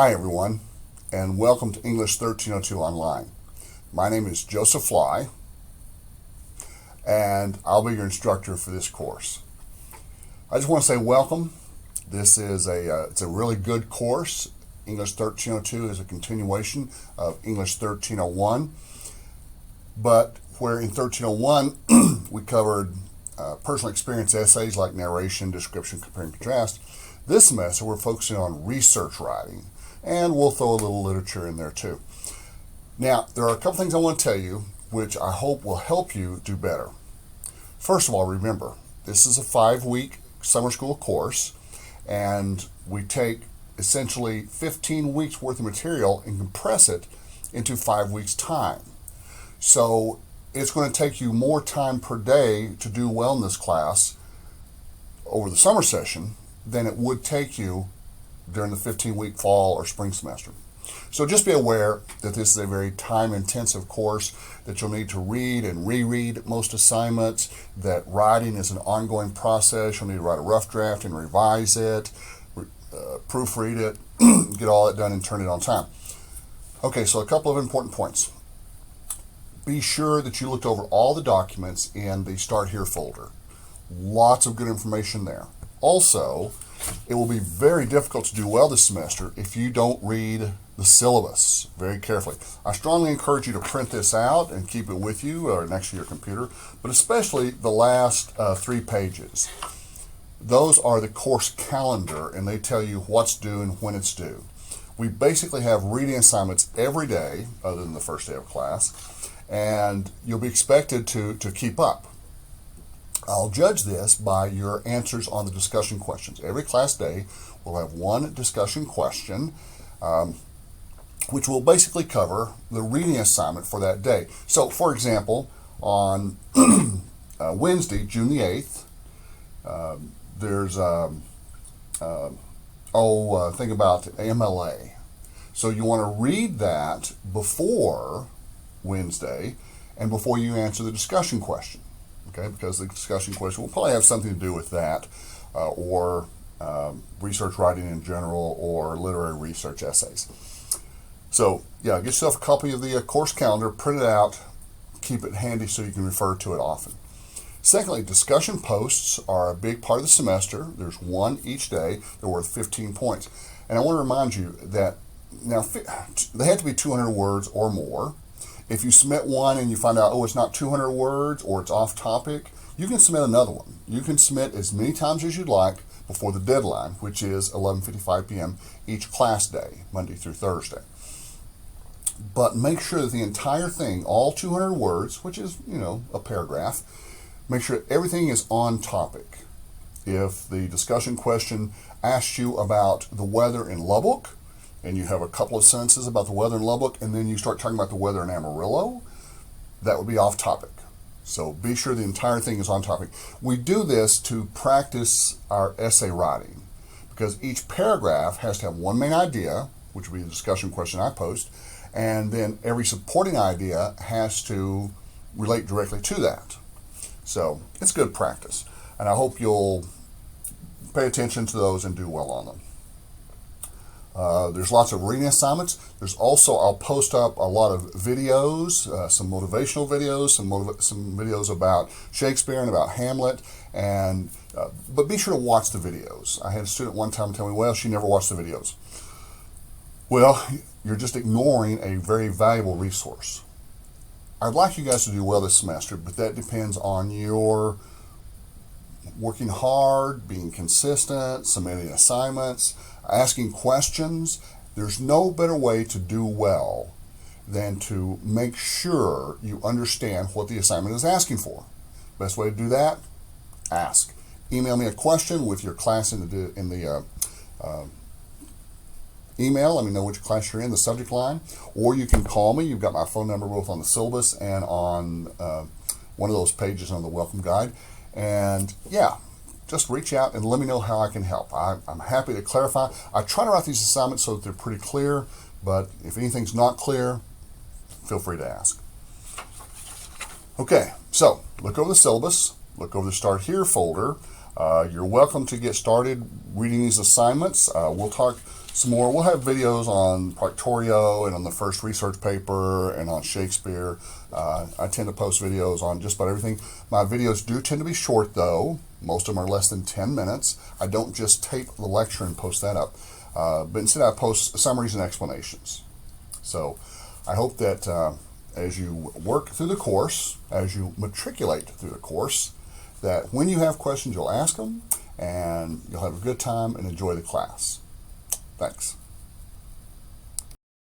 Hi everyone, and welcome to English 1302 Online. My name is Joseph Fly, and I'll be your instructor for this course. I just want to say welcome. This is it's a really good course. English 1302 is a continuation of English 1301, but where in 1301 we covered personal experience essays like narration, description, compare and contrast, this semester we're focusing on research writing, and we'll throw a little literature in there too. Now, there are a couple things I want to tell you which I hope will help you do better. First of all, remember, this is a 5-week summer school course, and we take essentially 15 weeks worth of material and compress it into 5 weeks' time. So it's going to take you more time per day to do well in this class over the summer session than it would take you during the 15-week fall or spring semester. So just be aware that this is a very time-intensive course, that you'll need to read and reread most assignments, that writing is an ongoing process. You'll need to write a rough draft and revise it, proofread it, get all that done and turn it on time. Okay, so a couple of important points. Be sure that you looked over all the documents in the Start Here folder. Lots of good information there. Also, it will be very difficult to do well this semester if you don't read the syllabus very carefully. I strongly encourage you to print this out and keep it with you or next to your computer, but especially the last 3 pages. Those are the course calendar, and they tell you what's due and when it's due. We basically have reading assignments every day other than the first day of class, and you'll be expected to keep up. I'll judge this by your answers on the discussion questions. Every class day we'll have one discussion question, which will basically cover the reading assignment for that day. So, for example, on Wednesday, June the 8th, there's think about MLA. So you want to read that before Wednesday and before you answer the discussion question. Okay, because the discussion question will probably have something to do with that, or research writing in general, or literary research essays. So, yeah, get yourself a copy of the course calendar, print it out, keep it handy so you can refer to it often. Secondly, discussion posts are a big part of the semester. There's one each day. They're worth 15 points. And I want to remind you that now they have to be 200 words or more. If you submit one and you find out, it's not 200 words or it's off topic, you can submit another one. You can submit as many times as you'd like before the deadline, which is 11:55 p.m. each class day, Monday through Thursday. But make sure that the entire thing, all 200 words, which is, a paragraph, make sure everything is on topic. If the discussion question asks you about the weather in Lubbock, and you have a couple of sentences about the weather in Lubbock, and then you start talking about the weather in Amarillo, that would be off topic. So be sure the entire thing is on topic. We do this to practice our essay writing, because each paragraph has to have one main idea, which would be the discussion question I post, and then every supporting idea has to relate directly to that. So it's good practice, and I hope you'll pay attention to those and do well on them. There's lots of reading assignments. There's also, I'll post up a lot of videos, some motivational videos, some videos about Shakespeare and about Hamlet, and but be sure to watch the videos. I had a student one time tell me, she never watched the videos. Well, you're just ignoring a very valuable resource. I'd like you guys to do well this semester, but that depends on your working hard, being consistent, submitting assignments, asking questions. There's no better way to do well than to make sure you understand what the assignment is asking for. Best way to do that? Ask. Email me a question with your class in the email. Let me know which class you're in, the subject line, or you can call me. You've got my phone number both on the syllabus and on one of those pages on the welcome guide. And just reach out and let me know how I can help. I'm happy to clarify. I try to write these assignments so that they're pretty clear, but if anything's not clear, feel free to ask. Okay, so look over the syllabus, look over the Start Here folder. You're welcome to get started reading these assignments. We'll talk some more. We'll have videos on Proctorio and on the first research paper and on Shakespeare. I tend to post videos on just about everything. My videos do tend to be short though. Most of them are less than 10 minutes. I don't just tape the lecture and post that up, but instead I post summaries and explanations. So I hope that as you work through the course, as you matriculate through the course, that when you have questions, you'll ask them and you'll have a good time and enjoy the class. Thanks.